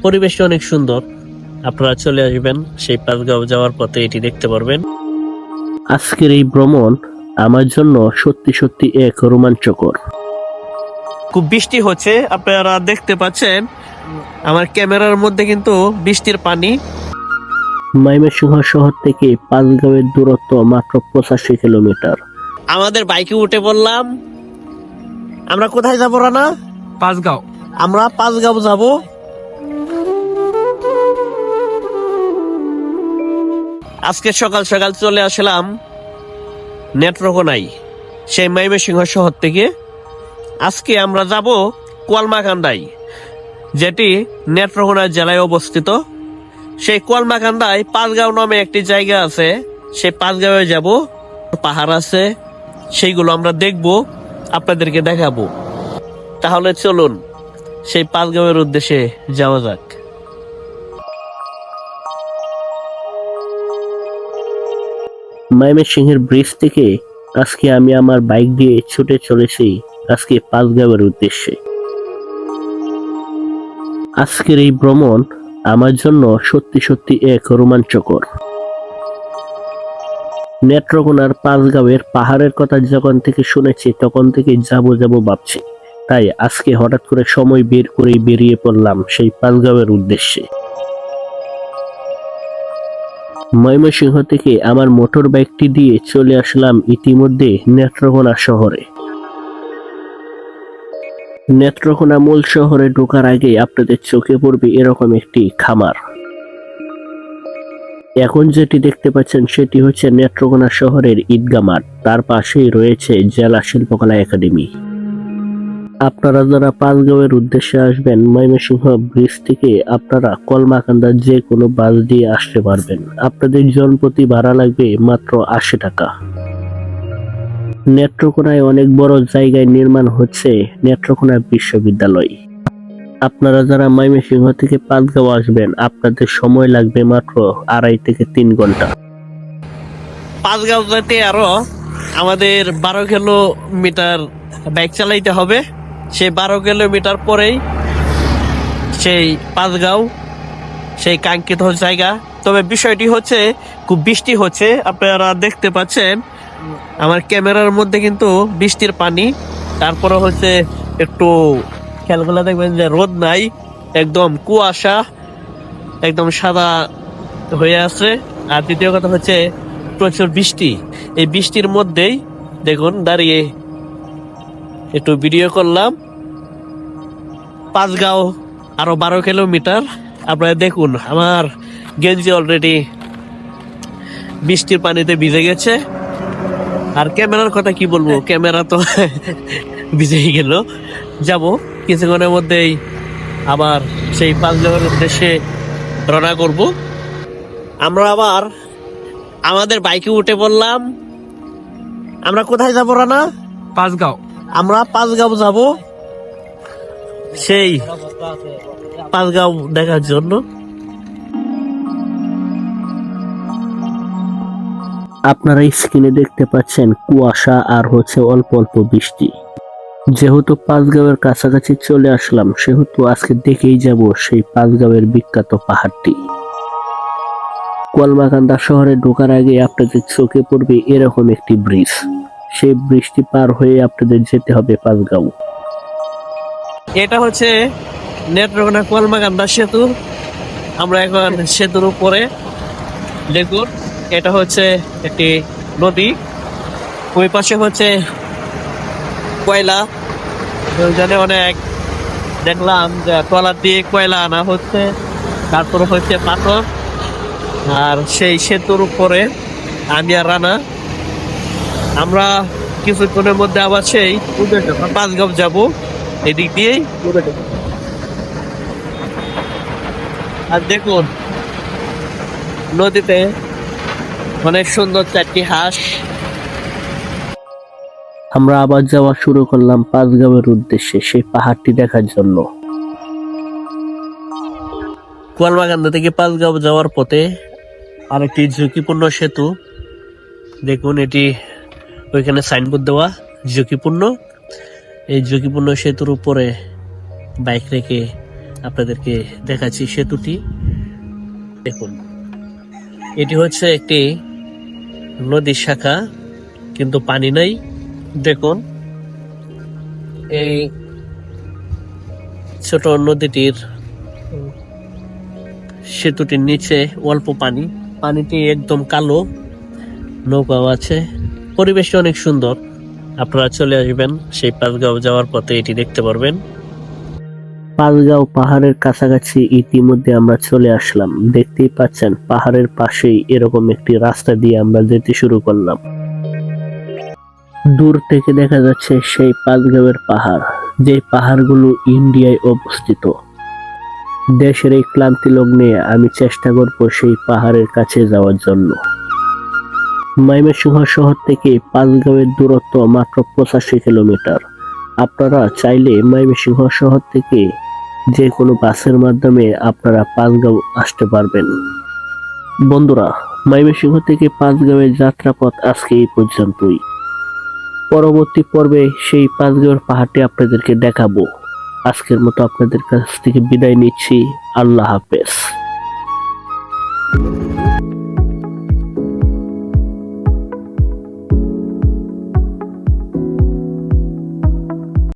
পরিবেশটা অনেক সুন্দর। আপনারা চলে আসবেন, সেই পাঁচগাঁও যাওয়ার পথে এটি দেখতে পারবেন। আজকের এই ভ্রমণ আমার জন্য সত্যি সত্যি এক রোমাঞ্চকর। খুব বৃষ্টি হচ্ছে, আপনারা দেখতে পাচ্ছেন আমার ক্যামেরার মধ্যে কিন্তু বৃষ্টির পানি। ময়মনসিংহ শহর থেকে পাঁচগাঁওয়ের দূরত্ব মাত্র 85 কিলোমিটার। আমাদের বাইকে উঠে পড়লাম। আমরা কোথায় যাবো রানা? পাঁচগাঁও। আমরা পাঁচগাঁও যাব। আজকে সকাল সকাল চলে আসলাম নেত্রকোনায়, সেই ময়মনসিংহ শহর থেকে। আজকে আমরা যাব কলমাকান্দায়, যেটি নেত্রকোনা জেলায় অবস্থিত। সেই কলমাকান্দায় পাঁচগাঁও নামে একটি জায়গা আছে, সেই পাঁচগাঁওয়ে যাব। পাহাড় আছে, সেইগুলো আমরা দেখব, আপনাদেরকে দেখাবো। তাহলে চলুন সেই পাঁচগাঁওয়ের উদ্দেশ্যে যাওয়া যাক। ময়মনসিংহের ব্রিজ থেকে আজকে আমি আমার বাইক দিয়ে ছুটে চলেছি আজকে পাঁচগাঁওয়ের উদ্দেশ্যে। আজকের এই ভ্রমণ আমার জন্য সত্যি সত্যি এক রোমাঞ্চকর। নেত্রকোনার পাঁচগাঁওয়ের পাহাড়ের কথা যখন থেকে শুনেছি তখন থেকে যাব ভাবছি। তাই আজকে হঠাৎ করে সময় বের করে বেরিয়ে পড়লাম সেই পাঁচগাঁওয়ের উদ্দেশ্যে। ময়মনসিংহ থেকে আমার মোটর বাইকটি দিয়ে চলে আসলাম ইতিমধ্যে নেত্রকোনা শহরে। নেত্রকোনা মূল শহরে ঢোকার আগে আপনাদের চোখে পড়বে এরকম একটি খামার। এখন যেটি দেখতে পাচ্ছেন সেটি হচ্ছে নেত্রকোনা শহরের ঈদগাহ মাঠ, তার পাশেই রয়েছে জেলা শিল্পকলা একাডেমি। আপনারা যারা পাঁচগাঁওয়ের উদ্দেশ্যে আসবেন, ময়মনসিংহ ব্রিজ থেকে আপনারা কলমাকান্দা যে কোনো বাস দিয়ে আসতে পারবেন। আপনাদের জনপ্রতি ভাড়া লাগবে মাত্র 80 টাকা। নেত্রকোনায় অনেক বড় জায়গায় নির্মাণ হচ্ছে নেত্রকোনা বিশ্ববিদ্যালয়। আপনারা যারা ময়মনসিংহ থেকে পাঁচগাঁও আসবেন, আপনাদের সময় লাগবে মাত্র 2.5 থেকে 3 ঘন্টা। পাঁচগাঁও যেতে আরো আমাদের 12 কিলোমিটার বাইক চালাইতে হবে। সেই 12 কিলোমিটার পরেই সেই পাঁচগাঁও, সেই কাঙ্ক্ষিত জায়গা। তবে বিষয়টি হচ্ছে খুব বৃষ্টি হচ্ছে, আপনারা দেখতে পাচ্ছেন আমার ক্যামেরার মধ্যে কিন্তু বৃষ্টির পানি। তারপরে হচ্ছে একটু খেয়ালগুলা দেখবেন যে রোদ নাই, একদম কুয়াশা, একদম সাদা হয়ে আছে। আর দ্বিতীয় কথা হচ্ছে প্রচুর বৃষ্টি। এই বৃষ্টির মধ্যেই দেখুন দাঁড়িয়ে একটু ভিডিও করলাম। পাঁচগাঁও আরো 12 কিলোমিটার। আপনারা দেখুন আমার গেঞ্জি অলরেডি বৃষ্টির পানিতে ভিজে গেছে। আর ক্যামেরার কথা কি বলবো, ক্যামেরা তো ভিজেই গেল। যাব কিছুক্ষণের মধ্যেই আবার সেই পাঁচগাঁওয়ের উদ্দেশ্যে রওনা করব। আমরা আবার আমাদের বাইকে উঠে পড়লাম। আমরা কোথায় যাব রানা? পাঁচগাঁও। আমরা পাঁচগাঁও যাব, সেই পাঁচগাঁও দেখার জন্য। আপনারা স্ক্রিনে দেখতে পাচ্ছেন কুয়াশা আর হচ্ছে অল্প অল্প বৃষ্টি। যেহেতু পাঁচগাঁওয়ের কাছাকাছি চলে আসলাম, সেহেতু আজকে দেখেই যাব সেই পাঁচগাঁওয়ের বিখ্যাত পাহাড়টি। কলমাকান্দা শহরে ঢোকার আগে আপনাদের চোখে পড়বে এরকম একটি ব্রিজ। সেই ব্রিজটি পার হয়ে আপনাদের যেতে হবে পাঁচগাঁও। এটা হচ্ছে নেত্রকোনা কলমাকান্দা সেতু। আমরা এখন সেতুর উপরে। দেখুন এটা হচ্ছে একটি নদী, ওই পাশে হচ্ছে কয়লা। ওইখানে অনেক দেখলাম যে ট্রলার দিয়ে কয়লা আনা হচ্ছে, তারপর হচ্ছে পাথর। আর সেই সেতুর উপরে আমি আর রানা, আমরা কিছুক্ষণের মধ্যে আবার সেই পাঁচগাঁও যাব এদিক দিয়েই। আর দেখুন নদীতে অনেক সুন্দর 4টি হাঁস। আমরা আবার যাওয়া শুরু করলাম পাঁচগাঁওয়ের উদ্দেশ্যে সেই পাহাড়টি দেখার জন্য। কলমাকান্দা থেকে পাঁচগাঁও যাওয়ার পথে আরেকটি ঝুঁকিপূর্ণ সেতু। দেখুন এটি ওইখানে সাইনবোর্ড দেওয়া ঝুঁকিপূর্ণ। এই ঝুঁকিপূর্ণ সেতুর উপরে বাইক রেখে আপনাদেরকে দেখাচ্ছি সেতুটি। দেখুন, এটি হচ্ছে একটি নদীর শাখা, কিন্তু পানি নাই। দেখুন, এই ছোট নদীটির সেতুটির নিচে অল্প পানি, পানিটি একদম কালো, নৌকাও আছে। পরিবেশটি অনেক সুন্দর। আপনারা চলে আসবেন, সেই পাঁচগাঁও যাওয়ার পথে এটি দেখতে পারবেন। পাঁচগাঁও পাহাড়ের কাছাকাছি ইতিমধ্যে আমরা চলে আসলাম। দেখতেই পাচ্ছেন পাহাড়ের পাশেই এরকম একটি রাস্তা দিয়ে আমরা যেতে শুরু করলাম। দূর থেকে দেখা যাচ্ছে সেই পাঁচগাঁওয়ের পাহাড়, যে পাহাড়গুলো ইন্ডিয়ায় অবস্থিত। দেশের এই ক্লান্তি লগ্নে আমি চেষ্টা করব সেই পাহাড়ের কাছে যাওয়ার জন্য। ময়মনসিংহ শহর থেকে পাঁচগাঁওয়ের দূরত্ব মাত্র 85 কিলোমিটার। আপনারা চাইলে ময়মনসিংহ শহর থেকে যে কোনো বাসের মাধ্যমে আপনারা পাঁচগাঁও আসতে পারবেন। বন্ধুরা, ময়মনসিংহ থেকে পাঁচগাঁওয়ের যাত্রাপথ আজকে এই পর্যন্তই। পরবর্তী পর্বে সেই পাঁচগাঁওয়ের পাহাড়টি আপনাদেরকে দেখাবো। আজকের মতো আপনাদের কাছ থেকে বিদায় নিচ্ছি। আল্লাহ হাফেজ।